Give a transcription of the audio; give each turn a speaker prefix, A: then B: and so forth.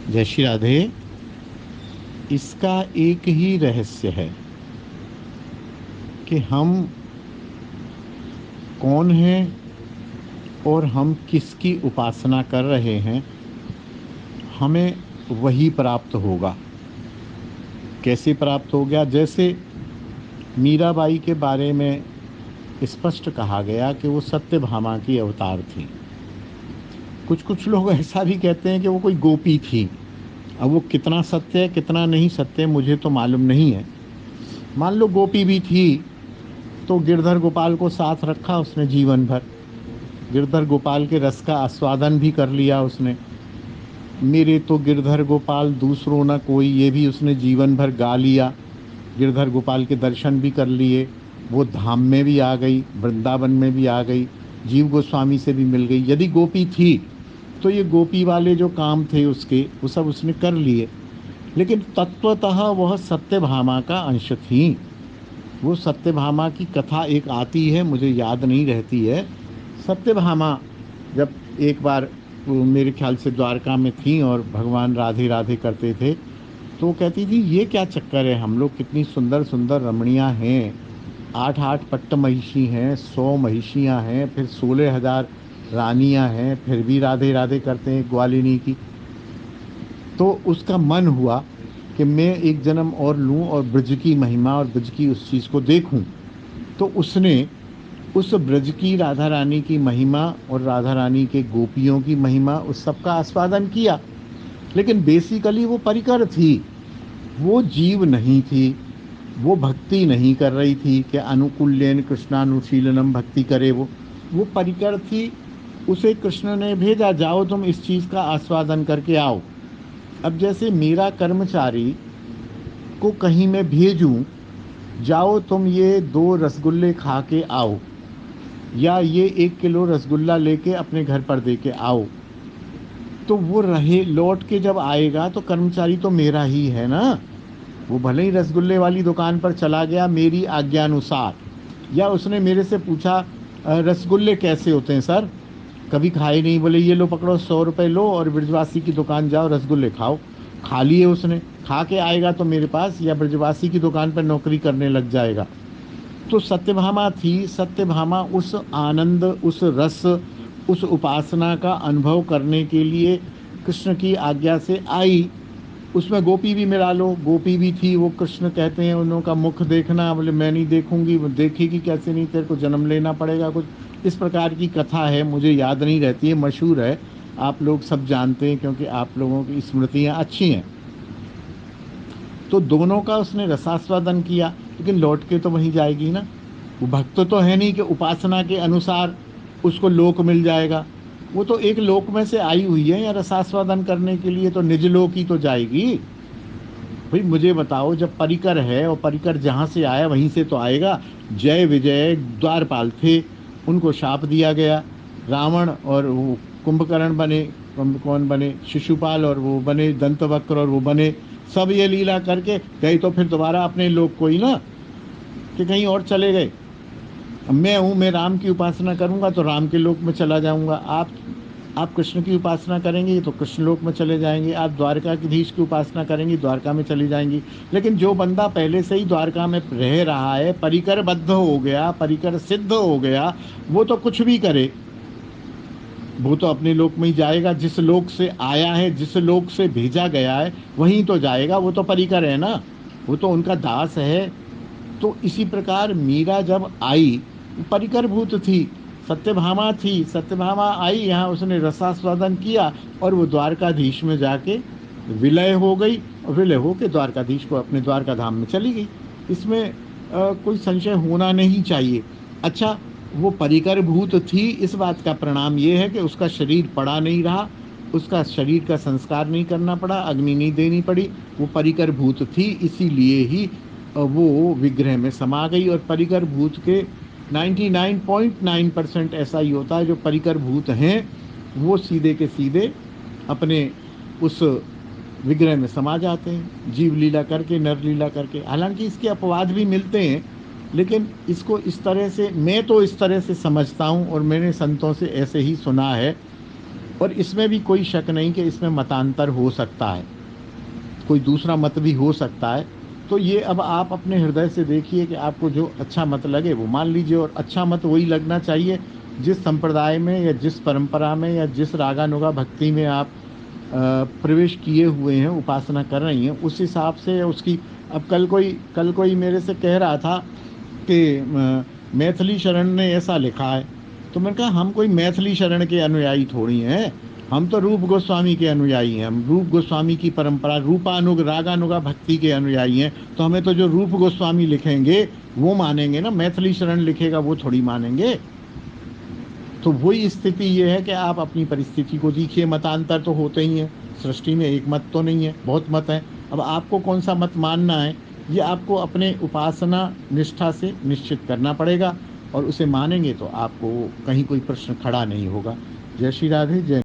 A: जय श्री राधे। इसका एक ही रहस्य है कि हम कौन हैं और हम किसकी उपासना कर रहे हैं, हमें वही प्राप्त होगा। कैसे प्राप्त हो गया? जैसे मीराबाई के बारे में स्पष्ट कहा गया कि वो सत्यभामा की अवतार थी। कुछ कुछ लोग ऐसा भी कहते हैं कि वो कोई गोपी थी। अब वो कितना सत्य है कितना नहीं सत्य है मुझे तो मालूम नहीं है। मान लो गोपी भी थी तो गिरधर गोपाल को साथ रखा उसने जीवन भर। गिरधर गोपाल के रस का आस्वादन भी कर लिया उसने। मेरे तो गिरधर गोपाल दूसरों न कोई, ये भी उसने जीवन भर गा लिया। गिरधर गोपाल के दर्शन भी कर लिए। वो धाम में भी आ गई, वृंदावन में भी आ गई, जीव गोस्वामी से भी मिल गई। यदि गोपी थी तो ये गोपी वाले जो काम थे उसके वो सब उसने कर लिए। लेकिन तत्वतः वह सत्यभामा का अंश थी। वो सत्यभामा की कथा एक आती है, मुझे याद नहीं रहती है। सत्यभामा जब एक बार वो मेरे ख्याल से द्वारका में थी और भगवान राधे राधे करते थे, तो वो कहती थी ये क्या चक्कर है, हम लोग कितनी सुंदर सुंदर रमणियाँ हैं, 8 8 पट्ट महिषी हैं, 100 महिषियाँ हैं, फिर 16,000 रानियाँ हैं, फिर भी राधे राधे करते हैं ग्वालिनी की। तो उसका मन हुआ कि मैं एक जन्म और लूं और ब्रज की महिमा और ब्रज की उस चीज़ को देखूं। तो उसने उस ब्रज की राधा रानी की महिमा और राधा रानी के गोपियों की महिमा उस सब का आस्वादन किया। लेकिन बेसिकली वो परिकर थी, वो जीव नहीं थी। वो भक्ति नहीं कर रही थी कि अनुकूल्यन कृष्णानुशीलनम भक्ति करे। वो परिकर थी। उसे कृष्ण ने भेजा, जाओ तुम इस चीज़ का आस्वादन करके आओ। अब जैसे मेरा कर्मचारी को कहीं मैं भेजूं, जाओ तुम ये 2 रसगुल्ले खा के आओ, या ये 1 किलो रसगुल्ला लेके अपने घर पर दे के आओ, तो वो रहे लौट के जब आएगा तो कर्मचारी तो मेरा ही है ना। वो भले ही रसगुल्ले वाली दुकान पर चला गया मेरी आज्ञानुसार, या उसने मेरे से पूछा रसगुल्ले कैसे होते हैं सर, कभी खाए नहीं, बोले ये लो पकड़ो 100 रुपये लो और ब्रजवासी की दुकान जाओ रसगुल्ले खाओ। खा लिए उसने, खा के आएगा तो मेरे पास या ब्रजवासी की दुकान पर नौकरी करने लग जाएगा। तो सत्यभामा थी। सत्यभामा उस आनंद, उस रस, उस उपासना का अनुभव करने के लिए कृष्ण की आज्ञा से आई। उसमें गोपी भी मिला लो, गोपी भी थी। वो कृष्ण कहते हैं उन का मुख देखना, बोले मैं नहीं देखूंगी। वो देखेगी कैसे नहीं, तेरे को जन्म लेना पड़ेगा। कुछ इस प्रकार की कथा है, मुझे याद नहीं रहती है, मशहूर है, आप लोग सब जानते हैं क्योंकि आप लोगों की स्मृतियाँ अच्छी हैं। तो दोनों का उसने रसास्वादन किया, लेकिन लौट के तो वहीं जाएगी ना। वो भक्त तो है नहीं कि उपासना के अनुसार उसको लोक मिल जाएगा। वो तो एक लोक में से आई हुई है या रसास्वादन करने के लिए, तो निज लोक ही तो जाएगी। भाई मुझे बताओ, जब परिकर है और परिकर जहाँ से आया वहीं से तो आएगा। जय विजय द्वारपाल थे, उनको शाप दिया गया। रावण और वो कुंभकर्ण बने, कौन बने, शिशुपाल, और वो बने दंतवक्र, और वो बने। सब ये लीला करके गए तो फिर दोबारा अपने लोग कोई ना, कि कहीं और चले गए। अब मैं हूँ, मैं राम की उपासना करूँगा तो राम के लोक में चला जाऊँगा। आप कृष्ण की उपासना करेंगे तो कृष्ण लोक में चले जाएंगे। आप द्वारकाधीश की उपासना करेंगी, द्वारका में चली जाएंगी। लेकिन जो बंदा पहले से ही द्वारका में रह रहा है, परिकर बद्ध हो गया, परिकर सिद्ध हो गया, वो तो कुछ भी करे, वो तो अपने लोक में ही जाएगा। जिस लोक से आया है, जिस लोक से भेजा गया है, वहीं तो जाएगा। वो तो परिकर है ना, वो तो उनका दास है। तो इसी प्रकार मीरा जब आई, परिकर भूत थी, सत्यभामा थी। सत्यभामा आई यहाँ, उसने रसास्वादन किया और वो द्वारकाधीश में जाके विलय हो गई, और विलय होके द्वारकाधीश को अपने द्वारका धाम में चली गई। इसमें कोई संशय होना नहीं चाहिए। अच्छा, वो परिकर भूत थी, इस बात का परिणाम ये है कि उसका शरीर पड़ा नहीं रहा, उसका शरीर का संस्कार नहीं करना पड़ा, अग्नि नहीं देनी पड़ी। वो परिकर भूत थी, इसीलिए ही वो विग्रह में समा गई। और परिकर भूत के 99.9% ऐसा ही होता है, जो परिकर भूत हैं वो सीधे के सीधे अपने उस विग्रह में समा जाते हैं, जीव लीला करके, नर लीला करके। हालांकि इसके अपवाद भी मिलते हैं, लेकिन इसको इस तरह से, मैं तो इस तरह से समझता हूँ और मैंने संतों से ऐसे ही सुना है और इसमें भी कोई शक नहीं कि इसमें मतांतर हो सकता है, कोई दूसरा मत भी हो सकता है। तो ये अब आप अपने हृदय से देखिए कि आपको जो अच्छा मत लगे वो मान लीजिए, और अच्छा मत वही लगना चाहिए जिस संप्रदाय में या जिस परंपरा में या जिस रागानुगा भक्ति में आप प्रवेश किए हुए हैं, उपासना कर रही हैं, उस हिसाब से उसकी। अब कल कोई मेरे से कह रहा था कि मैथिली शरण ने ऐसा लिखा है। तो मैंने कहा हम कोई मैथिली शरण के अनुयायी थोड़ी हैं, हम तो रूप गोस्वामी के अनुयायी हैं। हम रूप गोस्वामी की परंपरा, रूपानुग रागानुगा भक्ति के अनुयायी हैं। तो हमें तो जो रूप गोस्वामी लिखेंगे वो मानेंगे ना, मैथिली शरण लिखेगा वो थोड़ी मानेंगे। तो वही स्थिति ये है कि आप अपनी परिस्थिति को देखिए, मतांतर तो होते ही हैं, सृष्टि में एक मत तो नहीं है, बहुत मत है। अब आपको कौन सा मत मानना है, ये आपको अपने उपासना निष्ठा से निश्चित करना पड़ेगा, और उसे मानेंगे तो आपको कहीं कोई प्रश्न खड़ा नहीं होगा। जय श्री राधे, जय।